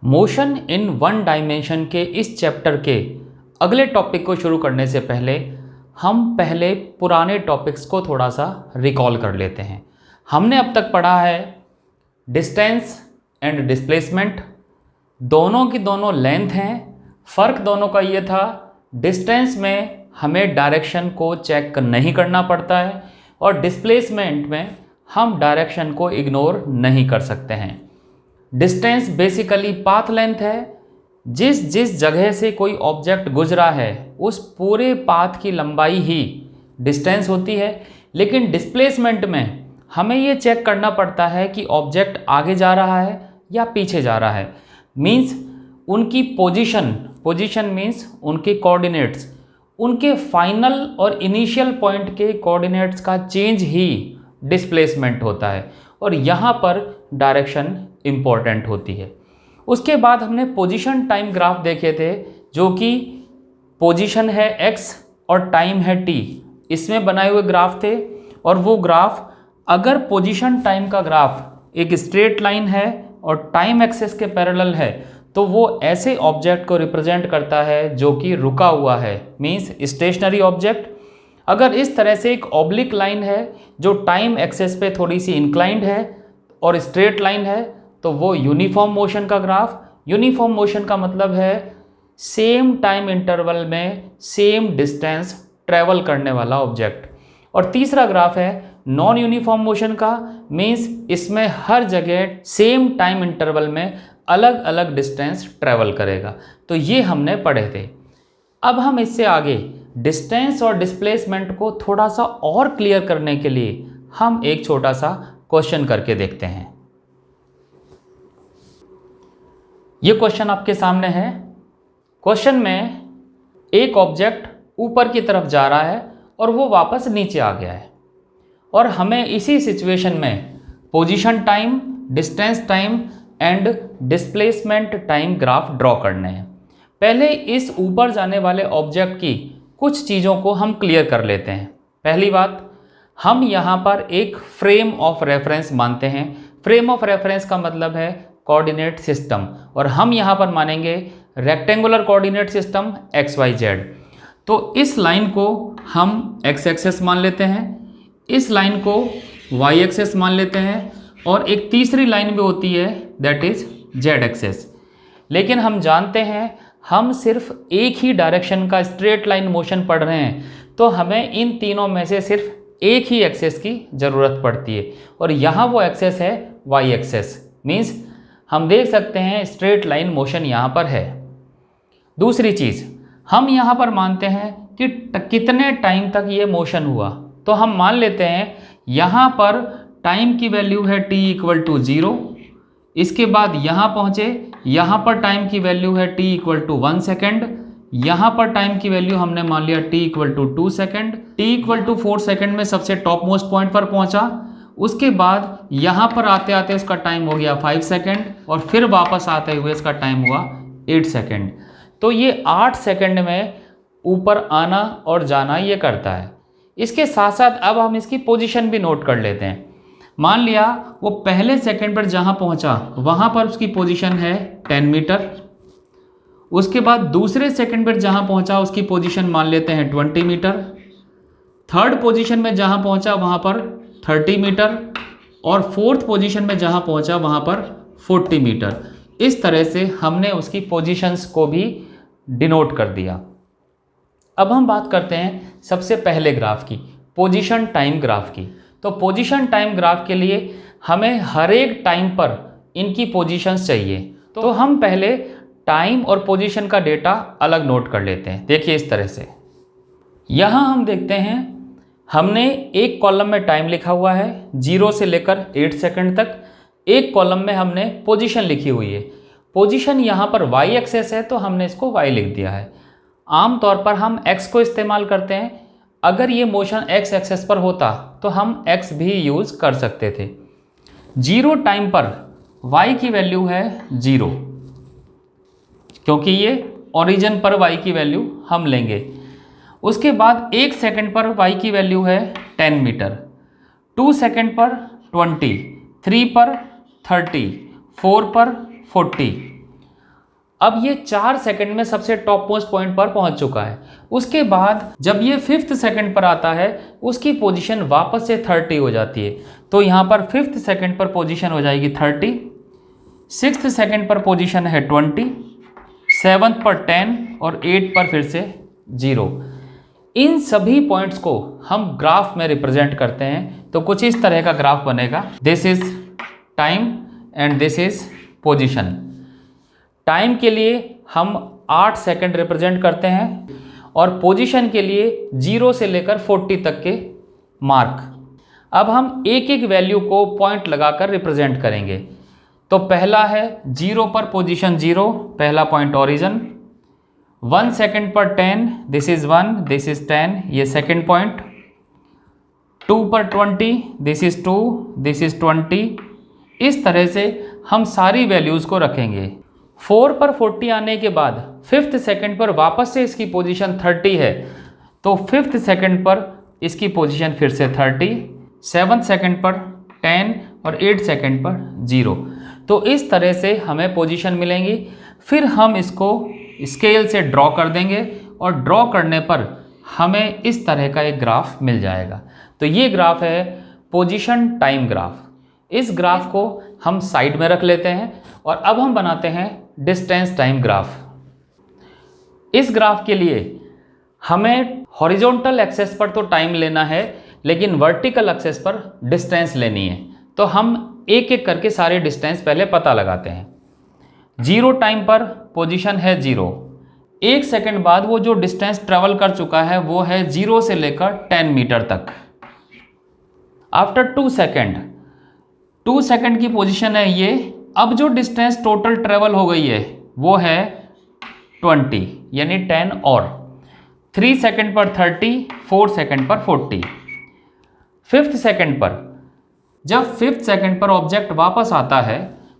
Motion in one dimension के इस chapter के अगले टॉपिक को शुरू करने से पहले हम पहले पुराने टॉपिक्स को थोड़ा सा रिकॉल कर लेते हैं। हमने अब तक पढ़ा है डिस्टेंस एंड डिस्प्लेसमेंट, दोनों की दोनों लेंथ हैं। फ़र्क दोनों का ये था, डिस्टेंस में हमें डायरेक्शन को चेक नहीं करना पड़ता है और डिस्प्लेसमेंट में हम डायरेक्शन को इग्नोर नहीं कर सकते हैं। डिस्टेंस बेसिकली पाथ लेंथ है, जिस जिस जगह से कोई ऑब्जेक्ट गुजरा है उस पूरे पाथ की लंबाई ही डिस्टेंस होती है। लेकिन डिस्प्लेसमेंट में हमें ये चेक करना पड़ता है कि ऑब्जेक्ट आगे जा रहा है या पीछे जा रहा है। मीन्स उनकी पोजीशन मीन्स उनके कोऑर्डिनेट्स, उनके फाइनल और इनिशियल पॉइंट के कोऑर्डिनेट्स का चेंज ही डिस्प्लेसमेंट होता है और यहाँ पर डायरेक्शन इम्पॉर्टेंट होती है। उसके बाद हमने पोजीशन टाइम ग्राफ देखे थे, जो कि पोजीशन है x और टाइम है t, इसमें बनाए हुए ग्राफ थे। और वो ग्राफ, अगर पोजीशन टाइम का ग्राफ एक स्ट्रेट लाइन है और टाइम एक्सेस के पैरेलल है तो वो ऐसे ऑब्जेक्ट को रिप्रेजेंट करता है जो कि रुका हुआ है, मीन्स स्टेशनरी ऑब्जेक्ट। अगर इस तरह से एक ऑब्लिक लाइन है जो टाइम एक्सेस पे थोड़ी सी इंक्लाइंड है और स्ट्रेट लाइन है तो वो यूनिफॉर्म मोशन का ग्राफ। यूनिफॉर्म मोशन का मतलब है सेम टाइम इंटरवल में सेम डिस्टेंस ट्रैवल करने वाला ऑब्जेक्ट। और तीसरा ग्राफ है नॉन यूनिफॉर्म मोशन का, मीन्स इसमें हर जगह सेम टाइम इंटरवल में अलग अलग डिस्टेंस ट्रैवल करेगा। तो ये हमने पढ़े थे। अब हम इससे आगे डिस्टेंस और डिस्प्लेसमेंट को थोड़ा सा और क्लियर करने के लिए हम एक छोटा सा क्वेश्चन करके देखते हैं। ये क्वेश्चन आपके सामने है। क्वेश्चन में एक ऑब्जेक्ट ऊपर की तरफ जा रहा है और वो वापस नीचे आ गया है और हमें इसी सिचुएशन में position time, distance time and displacement time graph draw करने हैं। पहले इस ऊपर जाने वाले ऑब्जेक्ट की कुछ चीज़ों को हम क्लियर कर लेते हैं। पहली बात, हम यहाँ पर एक फ्रेम ऑफ रेफरेंस मानते हैं। फ्रेम ऑफ रेफरेंस का मतलब है कोऑर्डिनेट सिस्टम, और हम यहाँ पर मानेंगे रेक्टेंगुलर कोऑर्डिनेट सिस्टम XYZ। तो इस लाइन को हम x एक्सेस मान लेते हैं, इस लाइन को y एक्सेस मान लेते हैं और एक तीसरी लाइन भी होती है दैट इज z एक्सेस। लेकिन हम जानते हैं हम सिर्फ एक ही डायरेक्शन का स्ट्रेट लाइन मोशन पढ़ रहे हैं, तो हमें इन तीनों में से सिर्फ एक ही एक्सेस की ज़रूरत पड़ती है और यहाँ वो एक्सेस है y एक्सेस। मीन्स हम देख सकते हैं स्ट्रेट लाइन मोशन यहाँ पर है। दूसरी चीज़, हम यहाँ पर मानते हैं कि कितने टाइम तक ये मोशन हुआ, तो हम मान लेते हैं यहाँ पर टाइम की वैल्यू है t इक्वल टू 0। इसके बाद यहाँ पहुँचे, यहाँ पर टाइम की वैल्यू है t इक्वल टू 1 सेकेंड। यहाँ पर टाइम की वैल्यू हमने मान लिया t equal to 2 second. t equal to 4 second में सबसे टॉप मोस्ट पॉइंट पर पहुँचा। उसके बाद यहाँ पर आते आते उसका टाइम हो गया 5 सेकेंड और फिर वापस आते हुए इसका टाइम हुआ 8 सेकेंड। तो ये 8 सेकेंड में ऊपर आना और जाना ये करता है। इसके साथ साथ अब हम इसकी पोजीशन भी नोट कर लेते हैं। मान लिया वो पहले सेकंड पर जहाँ पहुँचा वहाँ पर उसकी पोजीशन है 10 मीटर। उसके बाद दूसरे सेकंड पर जहाँ पहुँचा उसकी पोजीशन मान लेते हैं 20 मीटर। थर्ड पोजीशन में जहाँ पहुँचा वहाँ पर 30 मीटर और फोर्थ पोजीशन में जहाँ पहुँचा वहाँ पर 40 मीटर। इस तरह से हमने उसकी पोजीशंस को भी डिनोट कर दिया। अब हम बात करते हैं सबसे पहले ग्राफ की, पोजीशन टाइम ग्राफ की। तो पोजीशन टाइम ग्राफ के लिए हमें हर एक टाइम पर इनकी पोजीशंस चाहिए। तो हम पहले टाइम और पोजीशन का डेटा अलग नोट कर लेते हैं। देखिए इस तरह से, यहाँ हम देखते हैं हमने एक कॉलम में टाइम लिखा हुआ है 0 से लेकर 8 सेकंड तक। एक कॉलम में हमने पोजीशन लिखी हुई है। पोजीशन यहाँ पर y एक्सेस है तो हमने इसको y लिख दिया है। आमतौर पर हम x को इस्तेमाल करते हैं। अगर ये मोशन x एक्सेस पर होता तो हम x भी यूज़ कर सकते थे। 0 टाइम पर y की वैल्यू है 0, क्योंकि ये ओरिजिन पर y की वैल्यू हम लेंगे। उसके बाद 1 सेकंड पर y की वैल्यू है 10 मीटर, 2 सेकंड पर 20, 3 पर 30, 4 पर 40, अब ये 4 सेकंड में सबसे टॉप मोस्ट पॉइंट पर पहुंच चुका है। उसके बाद जब ये 5th सेकंड पर आता है उसकी पोजीशन वापस से 30 हो जाती है। तो यहाँ पर 5th सेकंड पर पोजीशन हो जाएगी 30, 6th सेकंड पर पोजीशन है 20, 7th पर 10 और 8 पर फिर से 0। इन सभी पॉइंट्स को हम ग्राफ में रिप्रेजेंट करते हैं। तो कुछ इस तरह का ग्राफ बनेगा। This is time and this is position. Time के लिए हम 8 सेकंड रिप्रेजेंट करते हैं और पोजीशन के लिए 0 से लेकर 40 तक के मार्क। अब हम एक एक वैल्यू को पॉइंट लगाकर रिप्रेजेंट करेंगे। तो पहला है 0 पर पोजीशन 0, पहला पॉइंट ओरिजिन। 1 सेकंड पर 10, दिस इज 1, दिस इज 10, ये सेकंड पॉइंट। 2 पर 20, दिस इज 2, दिस इज 20। इस तरह से हम सारी वैल्यूज़ को रखेंगे। 4 पर 40 आने के बाद 5th सेकंड पर वापस से इसकी पोजीशन 30 है, तो 5th सेकंड पर इसकी पोजीशन फिर से 30, 7th सेकंड पर 10 और 8 सेकंड पर 0। तो इस तरह से हमें पोजीशन मिलेंगी। फिर हम इसको स्केल से ड्रॉ कर देंगे और ड्रॉ करने पर हमें इस तरह का एक ग्राफ मिल जाएगा। तो ये ग्राफ है पोजीशन टाइम ग्राफ। इस ग्राफ को हम साइड में रख लेते हैं और अब हम बनाते हैं डिस्टेंस टाइम ग्राफ। इस ग्राफ के लिए हमें हॉरिजॉन्टल एक्सेस पर तो टाइम लेना है, लेकिन वर्टिकल एक्सेस पर डिस्टेंस लेनी है। तो हम एक एक करके सारे डिस्टेंस पहले पता लगाते हैं। 0 टाइम पर पोजीशन है 0। 1 सेकंड बाद वो जो डिस्टेंस ट्रेवल कर चुका है वो है 0 से लेकर 10 मीटर तक। आफ्टर 2 सेकंड, 2 सेकंड की पोजीशन है ये। अब जो डिस्टेंस टोटल ट्रेवल हो गई है वो है 20 यानी 10 और 3 सेकंड पर 30, 4 सेकंड पर 40। 5th सेकंड पर, जब 5th सेकंड पर ऑब्जेक्ट वापस आता है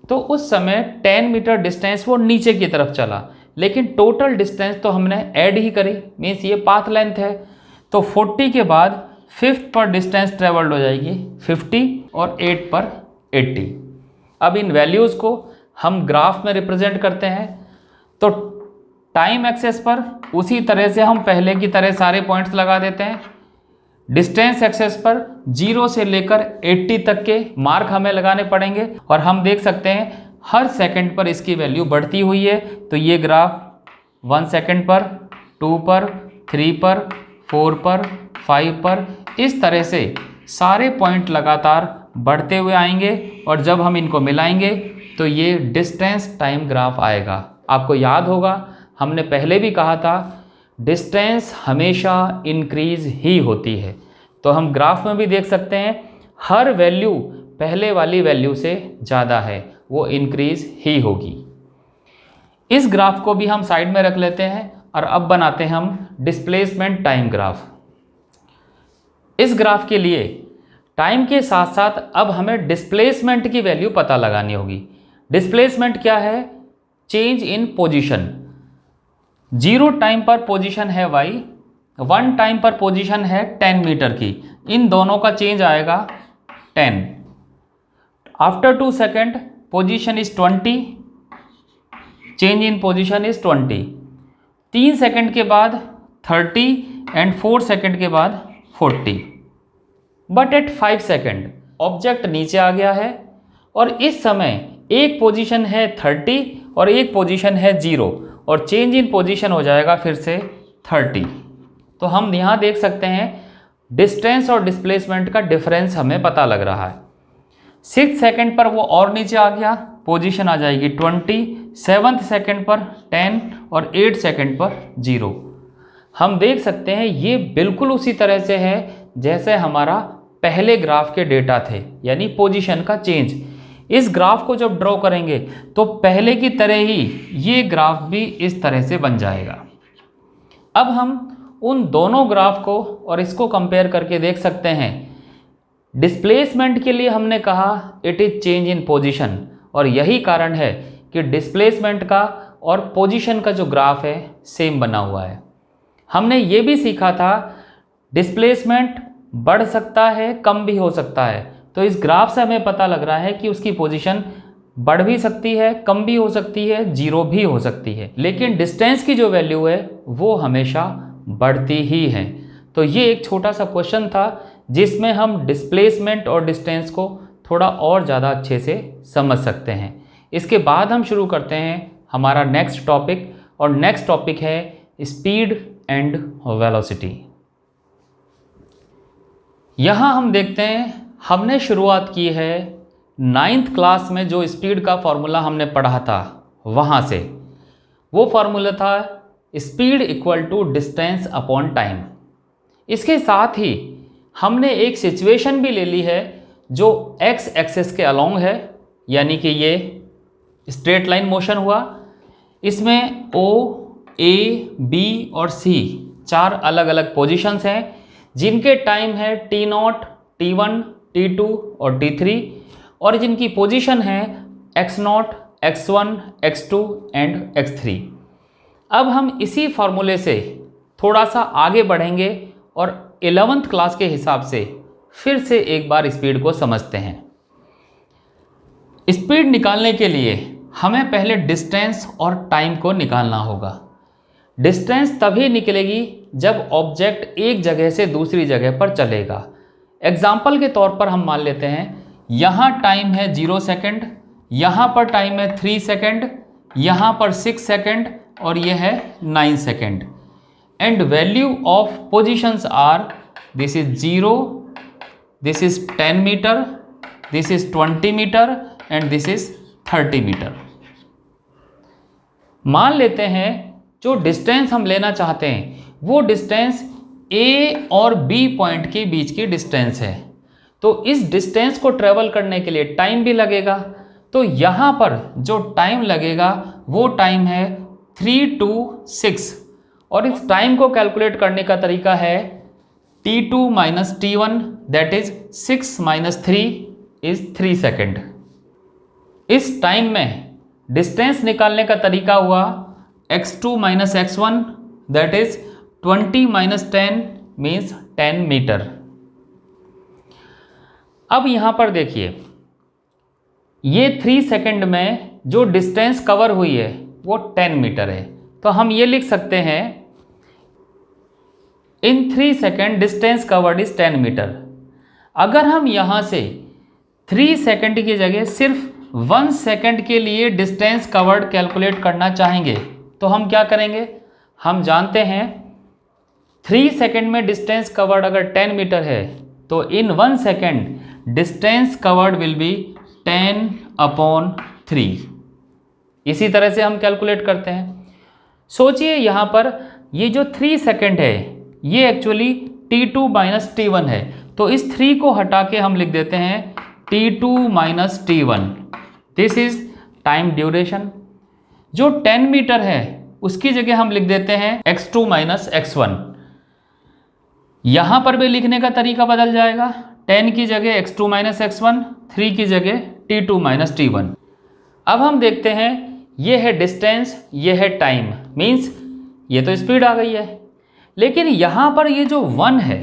तो उस समय 10 मीटर डिस्टेंस वो नीचे की तरफ चला, लेकिन टोटल डिस्टेंस तो हमने ऐड ही करी, मीन्स ये पाथ लेंथ है। तो 40 के बाद 5th पर डिस्टेंस ट्रेवल्ड हो जाएगी 50 और 8 पर 80। अब इन वैल्यूज़ को हम ग्राफ में रिप्रेजेंट करते हैं। तो टाइम एक्सेस पर उसी तरह से हम पहले की तरह सारे पॉइंट्स लगा देते हैं। डिस्टेंस एक्सेस पर 0 से लेकर 80 तक के मार्क हमें लगाने पड़ेंगे और हम देख सकते हैं हर सेकंड पर इसकी वैल्यू बढ़ती हुई है। तो ये ग्राफ 1 सेकंड पर, 2 पर, 3 पर, 4 पर, 5 पर, इस तरह से सारे पॉइंट लगातार बढ़ते हुए आएंगे और जब हम इनको मिलाएंगे तो ये डिस्टेंस टाइम ग्राफ आएगा। आपको याद होगा हमने पहले भी कहा था डिस्टेंस हमेशा इंक्रीज ही होती है। तो हम ग्राफ में भी देख सकते हैं हर वैल्यू पहले वाली वैल्यू से ज़्यादा है, वो इंक्रीज ही होगी। इस ग्राफ को भी हम साइड में रख लेते हैं और अब बनाते हैं हम डिस्प्लेसमेंट टाइम ग्राफ। इस ग्राफ के लिए टाइम के साथ साथ अब हमें डिस्प्लेसमेंट की वैल्यू पता लगानी होगी। डिस्प्लेसमेंट क्या है? Change in position. 0 टाइम पर पोजीशन है y, 1 टाइम पर पोजीशन है 10 मीटर की, इन दोनों का चेंज आएगा 10। After 2 second position is 20, change in position is 20। 3 second के बाद 30 एंड 4 सेकेंड के बाद 40। बट एट 5 सेकेंड ऑब्जेक्ट नीचे आ गया है और इस समय एक पोजीशन है 30 और एक पोजीशन है 0 और चेंज इन पोजीशन हो जाएगा फिर से 30। तो हम यहाँ देख सकते हैं डिस्टेंस और डिस्प्लेसमेंट का डिफरेंस हमें पता लग रहा है। 6 सेकेंड पर वो और नीचे आ गया, पोजीशन आ जाएगी 20, 7th सेकेंड पर 10 और 8 सेकेंड पर 0। हम देख सकते हैं ये बिल्कुल उसी तरह से है जैसे हमारा पहले ग्राफ के डेटा थे, यानी पोजीशन का चेंज। इस ग्राफ को जब ड्रॉ करेंगे तो पहले की तरह ही ये ग्राफ भी इस तरह से बन जाएगा। अब हम उन दोनों ग्राफ को और इसको कंपेयर करके देख सकते हैं। डिस्प्लेसमेंट के लिए हमने कहा it is change in position, और यही कारण है कि डिस्प्लेसमेंट का और पोजीशन का जो ग्राफ है सेम बना हुआ है। हमने ये भी सीखा था डिस्प्लेसमेंट बढ़ सकता है, कम भी हो सकता है। तो इस ग्राफ से हमें पता लग रहा है कि उसकी पोजीशन बढ़ भी सकती है, कम भी हो सकती है, जीरो भी हो सकती है, लेकिन डिस्टेंस की जो वैल्यू है वो हमेशा बढ़ती ही है। तो ये एक छोटा सा क्वेश्चन था जिसमें हम डिस्प्लेसमेंट और डिस्टेंस को थोड़ा और ज़्यादा अच्छे से समझ सकते हैं। इसके बाद हम शुरू करते हैं हमारा नेक्स्ट टॉपिक, और नेक्स्ट टॉपिक है स्पीड एंड वेलोसिटी। यहाँ हम देखते हैं हमने शुरुआत की है 9th क्लास में जो स्पीड का फॉर्मूला हमने पढ़ा था वहाँ से। वो फॉर्मूला था speed equal to distance upon time. इसके साथ ही हमने एक सिचुएशन भी ले ली है जो एक्स एक्सिस के अलोंग है, यानी कि ये स्ट्रेट लाइन मोशन हुआ। इसमें ओ, ए, बी और सी 4 अलग अलग पोजीशंस हैं जिनके टाइम है t0, t1, t2 और t3, और जिनकी पोजीशन है x0, x1, x2 and x3। अब हम इसी फॉर्मूले से थोड़ा सा आगे बढ़ेंगे और 11th क्लास के हिसाब से फिर से एक बार स्पीड को समझते हैं। स्पीड निकालने के लिए हमें पहले डिस्टेंस और टाइम को निकालना होगा। डिस्टेंस तभी निकलेगी जब ऑब्जेक्ट एक जगह से दूसरी जगह पर चलेगा। एग्जाम्पल के तौर पर हम मान लेते हैं यहाँ टाइम है 0 सेकेंड, यहाँ पर टाइम है 3 सेकेंड, यहाँ पर 6 सेकेंड और ये है 9 second. And value of positions are, this is 0, this is 10 metre, this is 20 metre and this is 30 metre. मान लेते हैं जो डिस्टेंस हम लेना चाहते हैं वो डिस्टेंस ए और बी पॉइंट के बीच की डिस्टेंस है। तो इस डिस्टेंस को ट्रेवल करने के लिए टाइम भी लगेगा। तो यहाँ पर जो टाइम लगेगा वो टाइम है 3 to 6, और इस टाइम को कैलकुलेट करने का तरीका है t2 minus t1, that is 6 minus 3 is 3 second. इस टाइम में डिस्टेंस निकालने का तरीका हुआ x2 minus x1, that is 20 minus 10 means 10 metre. अब यहाँ पर देखिए ये 3 सेकेंड में जो डिस्टेंस कवर हुई है वो 10 मीटर है। तो हम ये लिख सकते हैं in 3 second distance covered is 10 metre. अगर हम यहाँ से 3 सेकेंड की जगह सिर्फ 1 सेकेंड के लिए डिस्टेंस कवर्ड कैलकुलेट करना चाहेंगे तो हम क्या करेंगे? हम जानते हैं 3 सेकेंड में डिस्टेंस कवर्ड अगर 10 मीटर है तो इन 1 second distance covered will be 10/3। इसी तरह से हम कैलकुलेट करते हैं। सोचिए यहाँ पर ये जो 3 सेकेंड है ये एक्चुअली t2 minus t1 है। तो इस 3 को हटा के हम लिख देते हैं t2 minus t1। This is time duration. जो 10 मीटर है उसकी जगह हम लिख देते हैं x2 minus x1। यहाँ पर भी लिखने का तरीका बदल जाएगा, 10 की जगह x2 minus x1, 3 की जगह t2 minus t1। अब हम देखते हैं ये है डिस्टेंस, ये है टाइम, मीन्स ये तो स्पीड आ गई है। लेकिन यहाँ पर ये जो 1 है,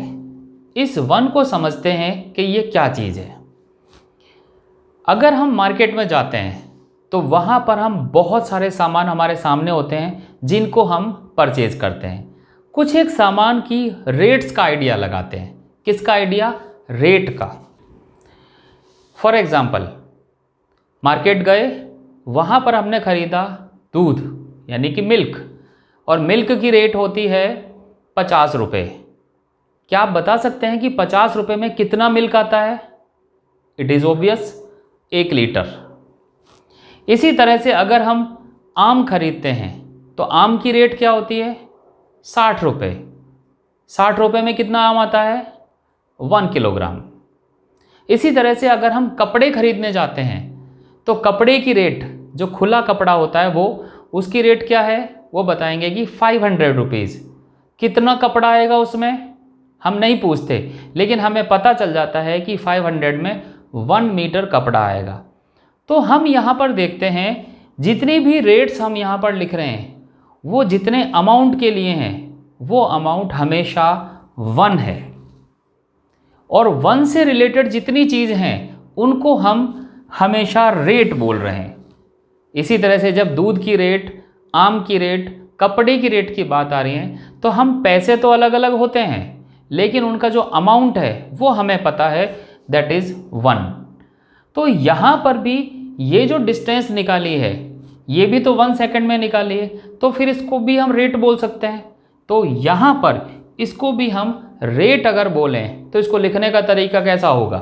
इस 1 को समझते हैं कि ये क्या चीज़ है। अगर हम मार्केट में जाते हैं तो वहाँ पर हम बहुत सारे सामान हमारे सामने होते हैं जिनको हम परचेज करते हैं। कुछ एक सामान की रेट्स का आइडिया लगाते हैं। किसका आइडिया? रेट का। फॉर एग्ज़ाम्पल मार्केट गए, वहाँ पर हमने ख़रीदा दूध यानी कि मिल्क, और मिल्क की रेट होती है 50 रुपये। क्या आप बता सकते हैं कि 50 रुपये में कितना मिल्क आता है? It is obvious, 1 litre. इसी तरह से अगर हम आम खरीदते हैं तो आम की रेट क्या होती है? 60 रुपये। 60 रुपये में कितना आम आता है? 1 किलोग्राम। इसी तरह से अगर हम कपड़े खरीदने जाते हैं तो कपड़े की रेट, जो खुला कपड़ा होता है वो, उसकी रेट क्या है? वो बताएंगे कि 500 रुपीज़। कितना कपड़ा आएगा उसमें हम नहीं पूछते, लेकिन हमें पता चल जाता है कि 500 में 1 मीटर कपड़ा आएगा। तो हम यहाँ पर देखते हैं जितनी भी रेट्स हम यहाँ पर लिख रहे हैं वो जितने अमाउंट के लिए हैं वो अमाउंट हमेशा 1 है, और 1 से रिलेटेड जितनी चीज़ हैं उनको हम हमेशा रेट बोल रहे हैं। इसी तरह से जब दूध की रेट, आम की रेट, कपड़े की रेट की बात आ रही है तो हम पैसे तो अलग अलग होते हैं लेकिन उनका जो अमाउंट है वो हमें पता है, दैट इज़ 1। तो यहाँ पर भी ये जो डिस्टेंस निकाली है ये भी तो 1 सेकंड में निकाली है, तो फिर इसको भी हम रेट बोल सकते हैं। तो यहाँ पर इसको भी हम रेट अगर बोलें तो इसको लिखने का तरीका कैसा होगा,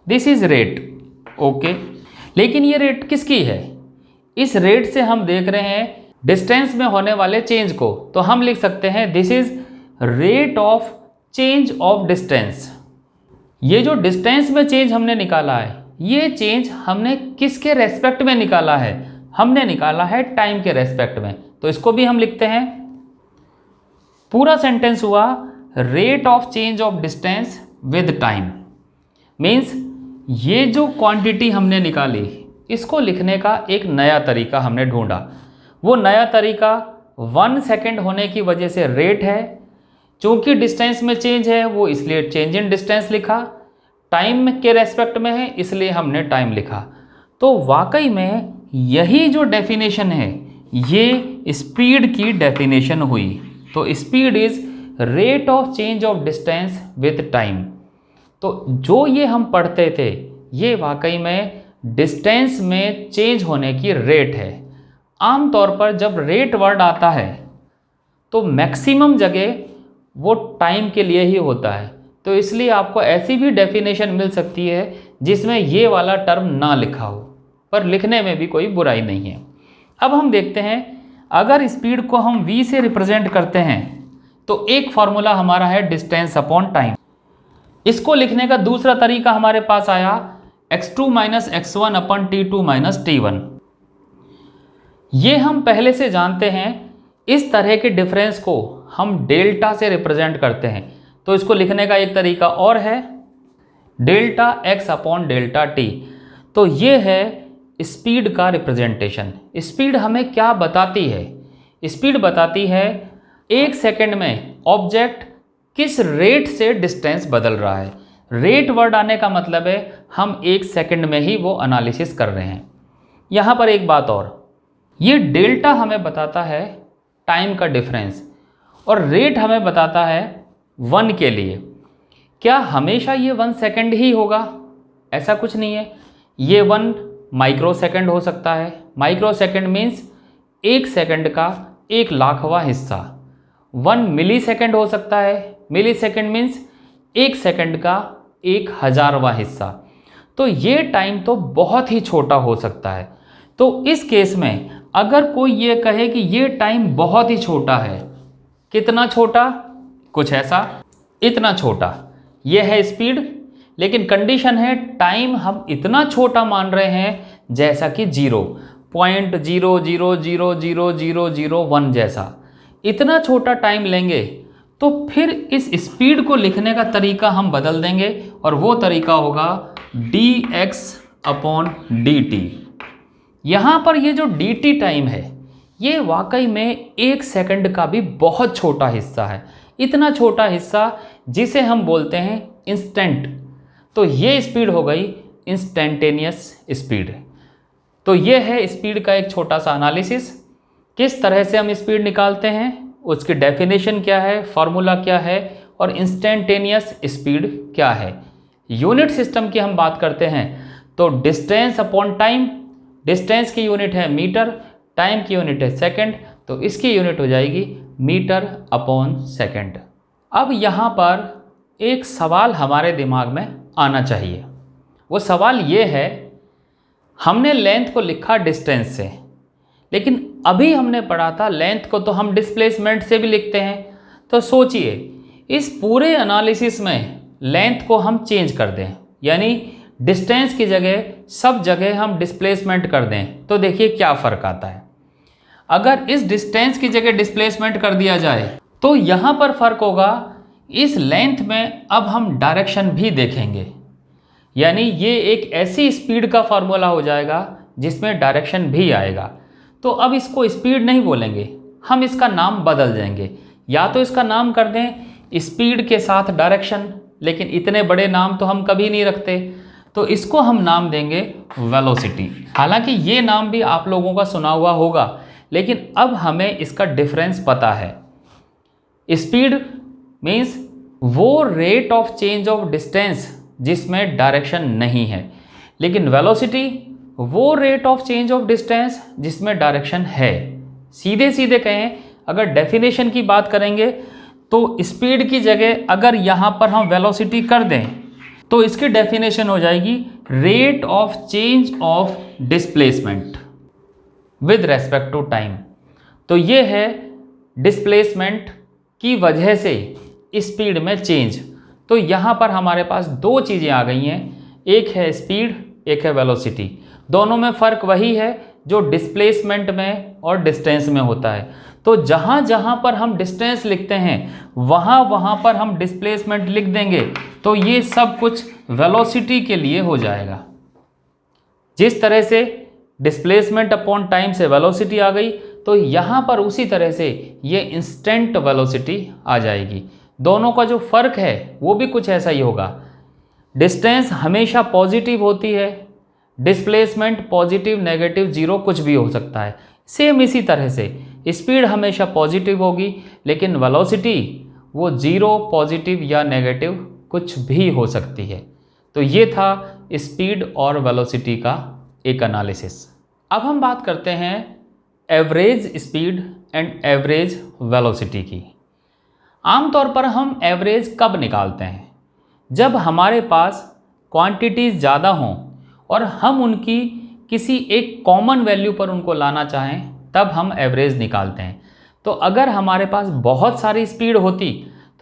दिस इज़ रेट, ओके। लेकिन ये रेट किसकी है, इस रेट से हम देख रहे हैं डिस्टेंस में होने वाले चेंज को, तो हम लिख सकते हैं this is rate of change of distance. ये जो डिस्टेंस में चेंज हमने निकाला है ये चेंज हमने किसके रेस्पेक्ट में निकाला है, हमने निकाला है टाइम के रेस्पेक्ट में। तो इसको भी हम लिखते हैं, पूरा सेंटेंस हुआ rate of change of distance with time. Means ये जो क्वांटिटी हमने निकाली इसको लिखने का एक नया तरीका हमने ढूंढा। वो नया तरीका 1 सेकेंड होने की वजह से रेट है, चूँकि डिस्टेंस में चेंज है वो इसलिए चेंज इन डिस्टेंस लिखा, टाइम के रेस्पेक्ट में है इसलिए हमने टाइम लिखा। तो वाकई में यही जो डेफिनेशन है ये स्पीड की डेफिनेशन हुई। तो speed is rate of change of distance with time. तो जो ये हम पढ़ते थे ये वाकई में डिस्टेंस में चेंज होने की रेट है। आमतौर पर जब रेट वर्ड आता है तो मैक्सिमम जगह वो टाइम के लिए ही होता है, तो इसलिए आपको ऐसी भी डेफिनेशन मिल सकती है जिसमें ये वाला टर्म ना लिखा हो, पर लिखने में भी कोई बुराई नहीं है। अब हम देखते हैं अगर स्पीड को हम v से रिप्रेजेंट करते हैं तो एक फॉर्मूला हमारा है डिस्टेंस अपॉन टाइम। इसको लिखने का दूसरा तरीका हमारे पास आया x2 माइनस x1 अपन t2 माइनस t1। ये हम पहले से जानते हैं, इस तरह के डिफरेंस को हम डेल्टा से रिप्रेजेंट करते हैं। तो इसको लिखने का एक तरीका और है delta x upon delta t। तो ये है स्पीड का रिप्रेजेंटेशन। स्पीड हमें क्या बताती है, स्पीड बताती है 1 सेकेंड में ऑब्जेक्ट किस रेट से डिस्टेंस बदल रहा है। रेट वर्ड आने का मतलब है हम 1 सेकेंड में ही वो एनालिसिस कर रहे हैं। यहाँ पर एक बात और, ये डेल्टा हमें बताता है टाइम का डिफरेंस और रेट हमें बताता है 1 के लिए। क्या हमेशा ये 1 सेकेंड ही होगा, ऐसा कुछ नहीं है। ये 1 माइक्रो सेकेंड हो सकता है। माइक्रो सेकेंड मीन्स 1 सेकेंड का 1,00,000वां हिस्सा। 1 मिली सेकेंड हो सकता है। मिली सेकेंड मीन्स 1 सेकेंड का 1,000वां हिस्सा। तो ये टाइम तो बहुत ही छोटा हो सकता है। तो इस केस में अगर कोई ये कहे कि ये टाइम बहुत ही छोटा है, कितना छोटा, कुछ ऐसा, इतना छोटा, ये है स्पीड। लेकिन कंडीशन है टाइम हम इतना छोटा मान रहे हैं जैसा कि 0.0000001 जैसा, इतना छोटा टाइम लेंगे तो फिर इस स्पीड को लिखने का तरीका हम बदल देंगे और वो तरीका होगा dx अपॉन dt। यहाँ पर ये जो dt टाइम है ये वाकई में 1 सेकंड का भी बहुत छोटा हिस्सा है, इतना छोटा हिस्सा जिसे हम बोलते हैं इंस्टेंट। तो ये स्पीड हो गई इंस्टेंटेनियस स्पीड। तो ये है स्पीड का एक छोटा सा एनालिसिस। किस तरह से हम स्पीड निकालते हैं, उसकी डेफिनेशन क्या है, फार्मूला क्या है और इंस्टेंटेनियस स्पीड क्या है। यूनिट सिस्टम की हम बात करते हैं तो डिस्टेंस अपॉन टाइम, डिस्टेंस की यूनिट है मीटर, टाइम की यूनिट है सेकंड, तो इसकी यूनिट हो जाएगी मीटर अपॉन सेकंड। अब यहाँ पर एक सवाल हमारे दिमाग में आना चाहिए। वो सवाल ये है, हमने लेंथ को लिखा डिस्टेंस से, लेकिन अभी हमने पढ़ा था लेंथ को तो हम डिस्प्लेसमेंट से भी लिखते हैं। तो सोचिए इस पूरे एनालिसिस में लेंथ को हम चेंज कर दें, यानी डिस्टेंस की जगह सब जगह हम डिस्प्लेसमेंट कर दें, तो देखिए क्या फ़र्क आता है। अगर इस डिस्टेंस की जगह डिस्प्लेसमेंट कर दिया जाए तो यहाँ पर फ़र्क होगा, इस लेंथ में अब हम डायरेक्शन भी देखेंगे, यानी ये एक ऐसी स्पीड का फार्मूला हो जाएगा जिसमें डायरेक्शन भी आएगा। तो अब इसको स्पीड नहीं बोलेंगे, हम इसका नाम बदल देंगे। या तो इसका नाम कर दें स्पीड के साथ डायरेक्शन, लेकिन इतने बड़े नाम तो हम कभी नहीं रखते, तो इसको हम नाम देंगे वेलोसिटी। हालांकि ये नाम भी आप लोगों का सुना हुआ होगा, लेकिन अब हमें इसका डिफरेंस पता है। स्पीड मीन्स वो rate of change of distance जिसमें डायरेक्शन नहीं है, लेकिन वेलोसिटी वो rate of change of distance जिसमें डायरेक्शन है। सीधे सीधे कहें, अगर डेफिनेशन की बात करेंगे तो स्पीड की जगह अगर यहाँ पर हम वेलोसिटी कर दें तो इसकी डेफिनेशन हो जाएगी rate of change of displacement with respect to time. तो ये है डिस्प्लेसमेंट की वजह से स्पीड में चेंज। तो यहाँ पर हमारे पास दो चीज़ें आ गई हैं, एक है स्पीड, एक है वेलोसिटी। दोनों में फ़र्क वही है जो डिस्प्लेसमेंट में और डिस्टेंस में होता है। तो जहाँ जहाँ पर हम डिस्टेंस लिखते हैं वहाँ वहाँ पर हम डिस्प्लेसमेंट लिख देंगे, तो ये सब कुछ वेलोसिटी के लिए हो जाएगा। जिस तरह से डिस्प्लेसमेंट अपॉन टाइम से वेलोसिटी आ गई, तो यहाँ पर उसी तरह से ये इंस्टेंट वेलोसिटी आ जाएगी। दोनों का जो फ़र्क है वो भी कुछ ऐसा ही होगा। डिस्टेंस हमेशा पॉजिटिव होती है, डिस्प्लेसमेंट पॉजिटिव, नेगेटिव, जीरो कुछ भी हो सकता है। सेम इसी तरह से स्पीड हमेशा पॉजिटिव होगी, लेकिन वेलोसिटी वो जीरो, पॉजिटिव या नेगेटिव कुछ भी हो सकती है। तो ये था स्पीड और वेलोसिटी का एक एनालिसिस। अब हम बात करते हैं average speed and average velocity की। आमतौर पर हम एवरेज कब निकालते हैं? जब हमारे पास क्वांटिटीज़ ज़्यादा हों और हम उनकी किसी एक कॉमन वैल्यू पर उनको लाना चाहें, तब हम एवरेज निकालते हैं। तो अगर हमारे पास बहुत सारी स्पीड होती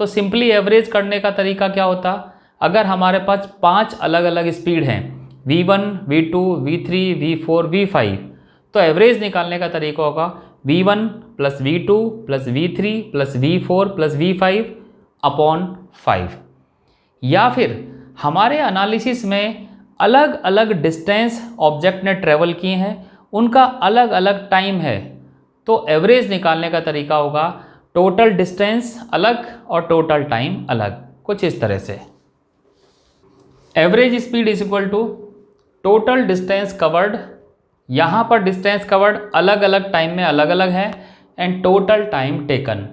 तो सिंपली एवरेज करने का तरीका क्या होता? अगर हमारे पास 5 अलग अलग स्पीड हैं, V1, V2, V3, V4, V5, तो एवरेज निकालने का तरीका होगा V1 plus V2 plus V3 plus V4 plus V5 upon 5। या फिर हमारे एनालिसिस में अलग अलग डिस्टेंस ऑब्जेक्ट ने ट्रेवल किए हैं, उनका अलग अलग टाइम है, तो एवरेज निकालने का तरीका होगा टोटल डिस्टेंस अलग और टोटल टाइम अलग, कुछ इस तरह से। Average speed is equal to total distance covered, यहाँ पर डिस्टेंस कवर्ड अलग अलग टाइम में अलग अलग है, एंड टोटल टाइम टेकन।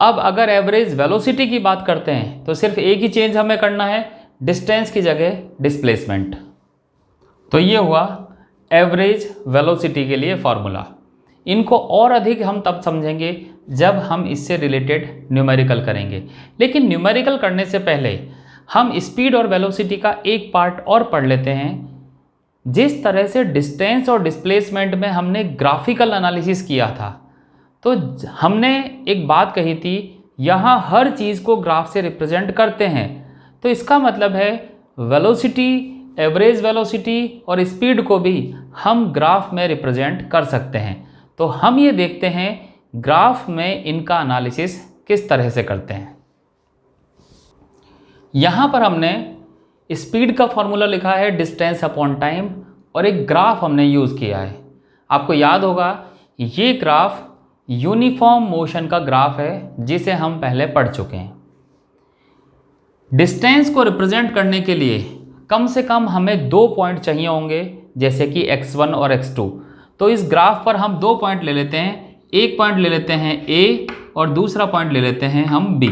अब अगर एवरेज वेलोसिटी की बात करते हैं तो सिर्फ एक ही चेंज हमें करना है, डिस्टेंस की जगह डिस्प्लेसमेंट। तो ये हुआ एवरेज वेलोसिटी के लिए फॉर्मूला। इनको और अधिक हम तब समझेंगे जब हम इससे रिलेटेड न्यूमेरिकल करेंगे, लेकिन न्यूमेरिकल करने से पहले हम स्पीड और वेलोसिटी का एक पार्ट और पढ़ लेते हैं। जिस तरह से डिस्टेंस और डिस्प्लेसमेंट में हमने ग्राफिकल एनालिसिस किया था, तो हमने एक बात कही थी, यहाँ हर चीज़ को ग्राफ से रिप्रेजेंट करते हैं। तो इसका मतलब है वेलोसिटी, एवरेज वेलोसिटी और स्पीड को भी हम ग्राफ में रिप्रेजेंट कर सकते हैं। तो हम ये देखते हैं ग्राफ में इनका एनालिसिस किस तरह से करते हैं। यहाँ पर हमने स्पीड का फॉर्मूला लिखा है डिस्टेंस अपॉन टाइम, और एक ग्राफ हमने यूज़ किया है। आपको याद होगा ये ग्राफ यूनिफॉर्म मोशन का ग्राफ है, जिसे हम पहले पढ़ चुके हैं। डिस्टेंस को रिप्रेजेंट करने के लिए कम से कम हमें 2 पॉइंट चाहिए होंगे, जैसे कि x1 और x2। तो इस ग्राफ पर हम 2 पॉइंट ले लेते हैं, एक पॉइंट ले लेते हैं A और दूसरा पॉइंट ले लेते हैं हम B।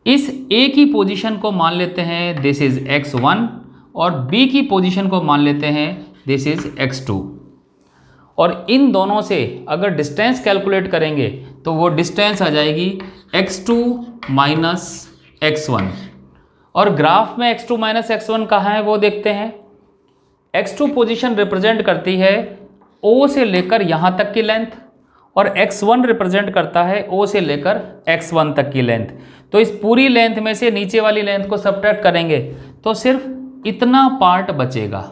इस A की पोजीशन को मान लेते हैं दिस इज x1, और B की पोजीशन को मान लेते हैं दिस इज x2। और इन दोनों से अगर डिस्टेंस कैलकुलेट करेंगे तो वो डिस्टेंस आ जाएगी x2 माइनस x1। और ग्राफ में x2 माइनस x1 कहाँ है वो देखते हैं। x2 पोजीशन रिप्रेजेंट करती है O से लेकर यहाँ तक की लेंथ, और x1 रिप्रेजेंट करता है O से लेकर x1 तक की लेंथ। तो इस पूरी लेंथ में से नीचे वाली लेंथ को सब्ट्रैक्ट करेंगे तो सिर्फ इतना पार्ट बचेगा,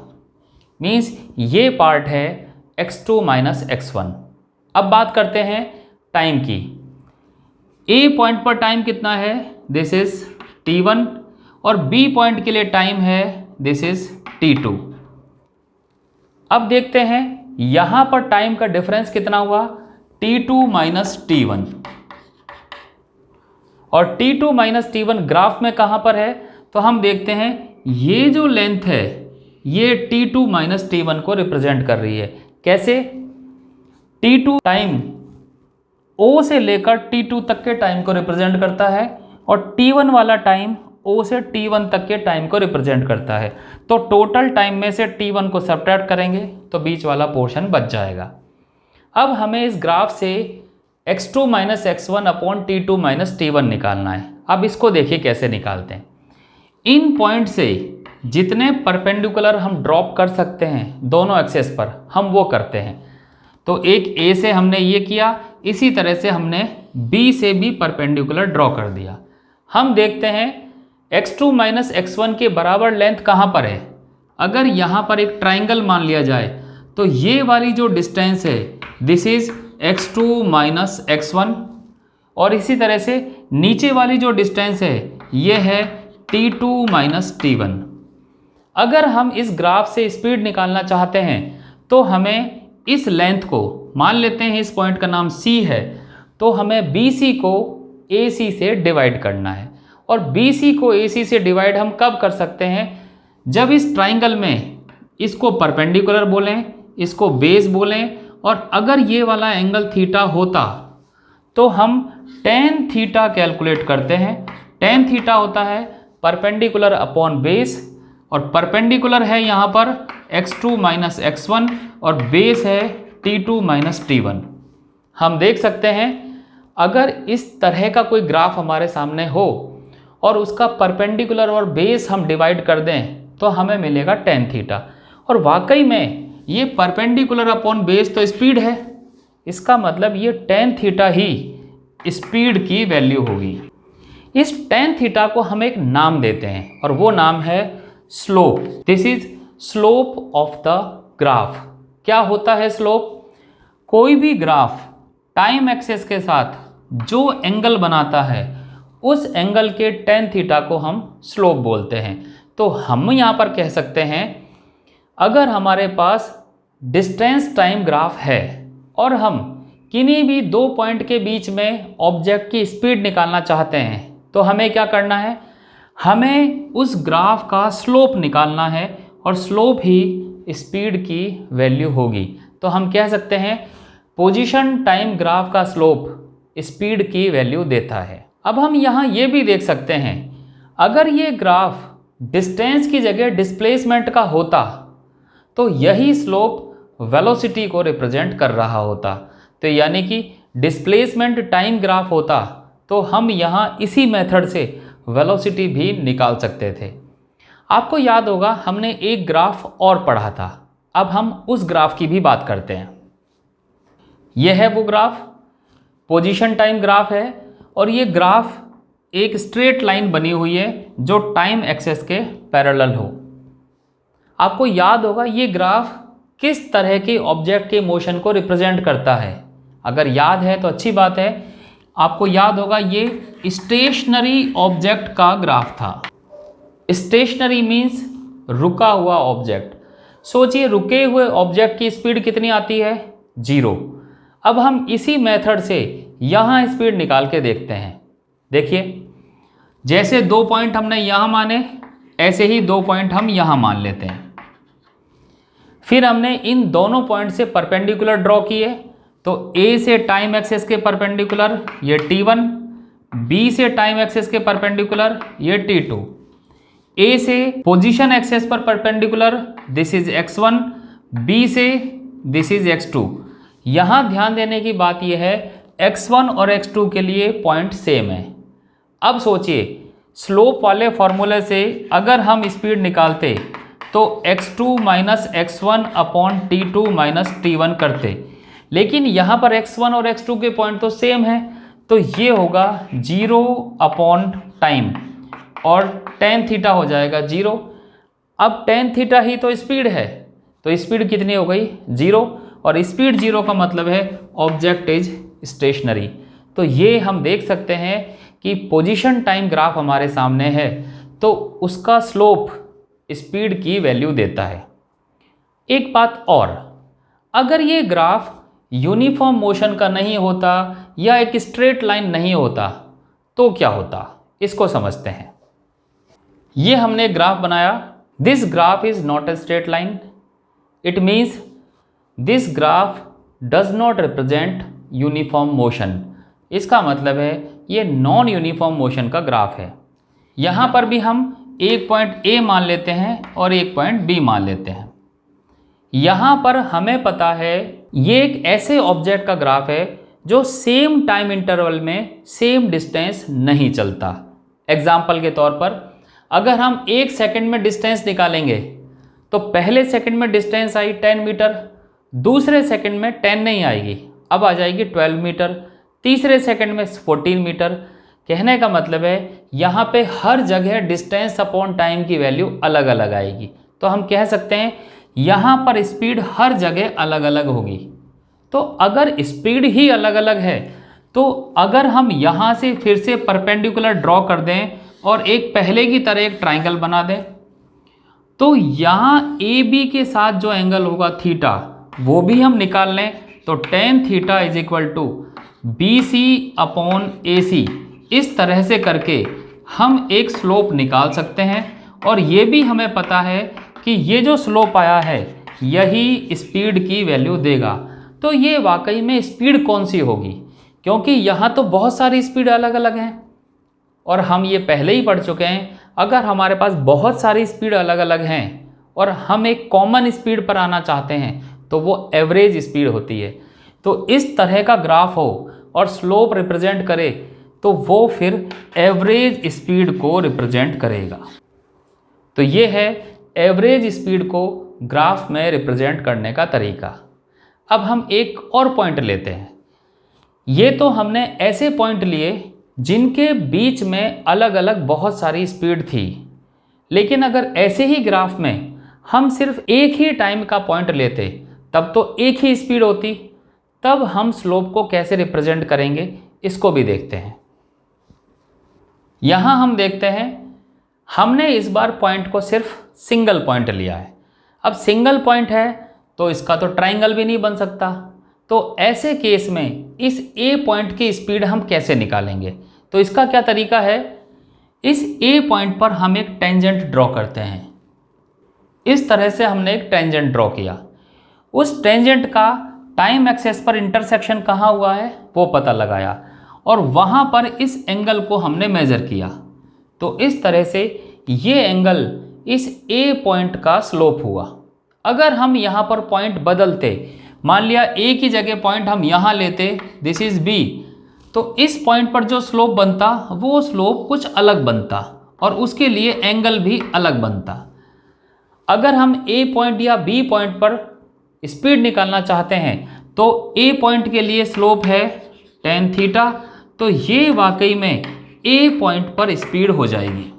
मीन्स ये पार्ट है x2 माइनस x1। अब बात करते हैं टाइम की। A पॉइंट पर टाइम कितना है, दिस इज t1, और B पॉइंट के लिए टाइम है दिस इज t2। अब देखते हैं यहाँ पर टाइम का डिफरेंस कितना हुआ, t2 माइनस t1। और t2 माइनस t1 ग्राफ में कहाँ पर है, तो हम देखते हैं ये जो लेंथ है ये t2 माइनस t1 को रिप्रेजेंट कर रही है। कैसे? t2 टाइम O से लेकर t2 तक के टाइम को रिप्रेजेंट करता है और t1 वाला टाइम O से t1 तक के टाइम को रिप्रेजेंट करता है। तो टोटल टाइम में से t1 को सब्ट्रैक्ट करेंगे तो बीच वाला पोर्शन बच जाएगा। अब हमें इस ग्राफ से x2 minus x1 upon t2 minus t1 निकालना है। अब इसको देखिए कैसे निकालते हैं। इन पॉइंट से जितने परपेंडिकुलर हम ड्रॉप कर सकते हैं दोनों एक्सेस पर, हम वो करते हैं। तो एक A से हमने ये किया, इसी तरह से हमने B से भी परपेंडिकुलर ड्रॉ कर दिया। हम देखते हैं x2 माइनस x1 के बराबर लेंथ कहाँ पर है। अगर यहाँ पर एक ट्राइंगल मान लिया जाए तो ये वाली जो डिस्टेंस है this is x2 minus x1, और इसी तरह से नीचे वाली जो डिस्टेंस है ये है t2 माइनस t1। अगर हम इस ग्राफ से स्पीड निकालना चाहते हैं तो हमें इस लेंथ को, मान लेते हैं इस पॉइंट का नाम C है, तो हमें BC को AC से डिवाइड करना है। और BC को AC से डिवाइड हम कब कर सकते हैं? जब इस ट्राइंगल में इसको परपेंडिकुलर बोलें, इसको बेस बोलें, और अगर ये वाला एंगल थीटा होता तो हम tan थीटा कैलकुलेट करते हैं। tan थीटा होता है परपेंडिकुलर अपॉन बेस, और परपेंडिकुलर है यहाँ पर x2 माइनस x1 और बेस है t2 माइनस t1। हम देख सकते हैं अगर इस तरह का कोई ग्राफ हमारे सामने हो और उसका परपेंडिकुलर और बेस हम डिवाइड कर दें तो हमें मिलेगा tan थीटा। और वाकई में ये परपेंडिकुलर अपॉन बेस तो स्पीड है, इसका मतलब ये tan थीटा ही स्पीड की वैल्यू होगी। इस tan थीटा को हम एक नाम देते हैं और वो नाम है slope. This is slope of the graph. क्या होता है स्लोप? कोई भी ग्राफ टाइम एक्सेस के साथ जो एंगल बनाता है उस एंगल के tan थीटा को हम स्लोप बोलते हैं। तो हम यहाँ पर कह सकते हैं अगर हमारे पास डिस्टेंस टाइम ग्राफ है और हम किन्हीं भी दो पॉइंट के बीच में ऑब्जेक्ट की स्पीड निकालना चाहते हैं तो हमें क्या करना है? हमें उस ग्राफ का स्लोप निकालना है और स्लोप ही स्पीड की वैल्यू होगी। तो हम कह सकते हैं पोजीशन टाइम ग्राफ का स्लोप स्पीड की वैल्यू देता है। अब हम यहाँ ये भी देख सकते हैं अगर ये ग्राफ डिस्टेंस की जगह डिस्प्लेसमेंट का होता तो यही स्लोप वेलोसिटी को रिप्रेजेंट कर रहा होता। तो यानी कि डिस्प्लेसमेंट टाइम ग्राफ होता तो हम यहाँ इसी मेथड से वेलोसिटी भी निकाल सकते थे। आपको याद होगा हमने एक ग्राफ और पढ़ा था, अब हम उस ग्राफ की भी बात करते हैं। यह है वो ग्राफ, पोजीशन टाइम ग्राफ है, और ये ग्राफ एक स्ट्रेट लाइन बनी हुई है जो टाइम एक्सेस के पैरेलल हो। आपको याद होगा ये ग्राफ किस तरह के ऑब्जेक्ट के मोशन को रिप्रेजेंट करता है। अगर याद है तो अच्छी बात है। आपको याद होगा ये स्टेशनरी ऑब्जेक्ट का ग्राफ था। स्टेशनरी मीन्स रुका हुआ ऑब्जेक्ट। सोचिए रुके हुए ऑब्जेक्ट की स्पीड कितनी आती है? 0। अब हम इसी मेथड से यहाँ स्पीड निकाल के देखते हैं। देखिए जैसे 2 पॉइंट हमने यहाँ माने ऐसे ही 2 पॉइंट हम यहाँ मान लेते हैं। फिर हमने इन दोनों पॉइंट से परपेंडिकुलर ड्रॉ किए। तो A से टाइम एक्सेस के परपेंडिकुलर ये t1, B से टाइम एक्सेस के परपेंडिकुलर ये t2, A से पोजीशन एक्सेस पर perpendicular this is x1, B से दिस इज x2। यहाँ ध्यान देने की बात यह है x1 और x2 के लिए पॉइंट सेम है। अब सोचिए स्लोप वाले फॉर्मूले से अगर हम स्पीड निकालते तो x2 minus x1 upon t2 minus t1 करते, लेकिन यहाँ पर x1 और x2 के पॉइंट तो सेम है, तो ये होगा 0 अपॉन टाइम और tan थीटा हो जाएगा 0। अब tan थीटा ही तो स्पीड है, तो स्पीड कितनी हो गई? 0, और स्पीड 0 का मतलब है ऑब्जेक्ट इज स्टेशनरी। तो ये हम देख सकते हैं कि पोजीशन टाइम ग्राफ हमारे सामने है तो उसका स्लोप स्पीड की वैल्यू देता है। एक बात और, अगर ये ग्राफ यूनिफॉर्म मोशन का नहीं होता या एक स्ट्रेट लाइन नहीं होता तो क्या होता, इसको समझते हैं। ये हमने ग्राफ बनाया। This graph is not a straight line, it means this graph does not represent uniform motion. इसका मतलब है ये नॉन यूनिफॉर्म मोशन का ग्राफ है। यहाँ पर भी हम एक पॉइंट ए मान लेते हैं और एक पॉइंट बी मान लेते हैं। यहाँ पर हमें पता है ये एक ऐसे ऑब्जेक्ट का ग्राफ है जो सेम टाइम इंटरवल में सेम डिस्टेंस नहीं चलता। एग्जाम्पल के तौर पर अगर हम 1 सेकंड में डिस्टेंस निकालेंगे तो पहले सेकंड में डिस्टेंस आई 10 मीटर, दूसरे सेकंड में 10 नहीं आएगी, अब आ जाएगी 12 मीटर, तीसरे सेकंड में 14 मीटर। कहने का मतलब है यहाँ पे हर जगह डिस्टेंस अपॉन टाइम की वैल्यू अलग अलग आएगी। तो हम कह सकते हैं यहाँ पर स्पीड हर जगह अलग अलग होगी। तो अगर स्पीड ही अलग अलग है तो अगर हम यहाँ से फिर से परपेंडिकुलर ड्रॉ कर दें और एक पहले की तरह एक ट्राइंगल बना दें, तो यहाँ ए बी के साथ जो एंगल होगा थीटा वो भी हम निकाल लें, तो tan theta is equal to B C upon A C. इस तरह से करके हम एक स्लोप निकाल सकते हैं और ये भी हमें पता है कि ये जो स्लोप आया है यही स्पीड की वैल्यू देगा। तो ये वाकई में स्पीड कौन सी होगी, क्योंकि यहाँ तो बहुत सारी स्पीड अलग अलग हैं और हम ये पहले ही पढ़ चुके हैं। अगर हमारे पास बहुत सारी स्पीड अलग अलग हैं और हम एक कॉमन स्पीड पर आना चाहते हैं तो वो एवरेज स्पीड होती है। तो इस तरह का ग्राफ हो और स्लोप रिप्रेजेंट करे तो वो फिर एवरेज स्पीड को रिप्रेजेंट करेगा। तो ये है एवरेज स्पीड को ग्राफ में रिप्रेजेंट करने का तरीका। अब हम एक और पॉइंट लेते हैं। ये तो हमने ऐसे पॉइंट लिए जिनके बीच में अलग अलग बहुत सारी स्पीड थी, लेकिन अगर ऐसे ही ग्राफ में हम सिर्फ एक ही टाइम का पॉइंट लेते तब तो एक ही स्पीड होती। तब हम स्लोप को कैसे रिप्रेजेंट करेंगे इसको भी देखते हैं। यहाँ हम देखते हैं हमने इस बार पॉइंट को सिर्फ सिंगल पॉइंट लिया है। अब सिंगल पॉइंट है तो इसका तो ट्राइंगल भी नहीं बन सकता। तो ऐसे केस में इस ए पॉइंट की स्पीड हम कैसे निकालेंगे, तो इसका क्या तरीका है, इस ए पॉइंट पर हम एक टेंजेंट ड्रॉ करते हैं। इस तरह से हमने एक टेंजेंट ड्रॉ किया। उस टेंजेंट का टाइम एक्सेस पर इंटरसेक्शन कहाँ हुआ है वो पता लगाया और वहाँ पर इस एंगल को हमने मेज़र किया। तो इस तरह से ये एंगल इस ए पॉइंट का स्लोप हुआ। अगर हम यहाँ पर पॉइंट बदलते, मान लिया ए की जगह पॉइंट हम यहाँ लेते, दिस इज़ बी, तो इस पॉइंट पर जो स्लोप बनता वो स्लोप कुछ अलग बनता और उसके लिए एंगल भी अलग बनता। अगर हम ए पॉइंट या बी पॉइंट पर स्पीड निकालना चाहते हैं तो ए पॉइंट के लिए स्लोप है tan थीटा, तो ये वाकई में ए पॉइंट पर स्पीड हो जाएगी।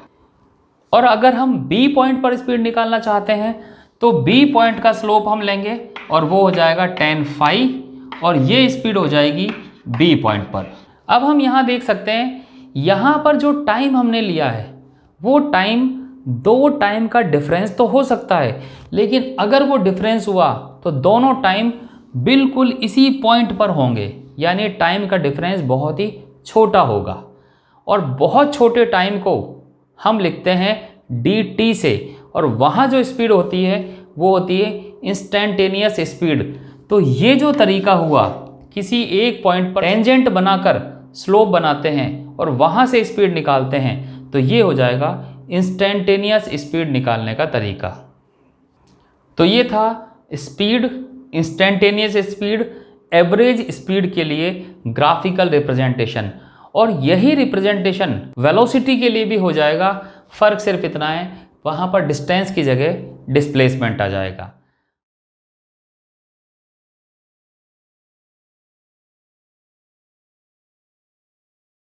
और अगर हम बी पॉइंट पर स्पीड निकालना चाहते हैं तो बी पॉइंट का स्लोप हम लेंगे और वो हो जाएगा tan फाई और ये स्पीड हो जाएगी बी पॉइंट पर। अब हम यहाँ देख सकते हैं यहाँ पर जो टाइम हमने लिया है वो टाइम, दो टाइम का डिफरेंस तो हो सकता है, लेकिन अगर वो डिफरेंस हुआ तो दोनों टाइम बिल्कुल इसी पॉइंट पर होंगे, यानी टाइम का डिफरेंस बहुत ही छोटा होगा। और बहुत छोटे टाइम को हम लिखते हैं dt से, और वहाँ जो स्पीड होती है वो होती है इंस्टेंटेनियस स्पीड। तो ये जो तरीका हुआ, किसी एक पॉइंट पर टेंजेंट बनाकर स्लोप बनाते हैं और वहाँ से स्पीड निकालते हैं, तो ये हो जाएगा इंस्टेंटेनियस स्पीड निकालने का तरीका। तो ये था speed, instantaneous speed, average speed के लिए ग्राफिकल रिप्रेजेंटेशन। और यही रिप्रेजेंटेशन वेलोसिटी के लिए भी हो जाएगा। फ़र्क सिर्फ इतना है, वहाँ पर डिस्टेंस की जगह डिस्प्लेसमेंट आ जाएगा।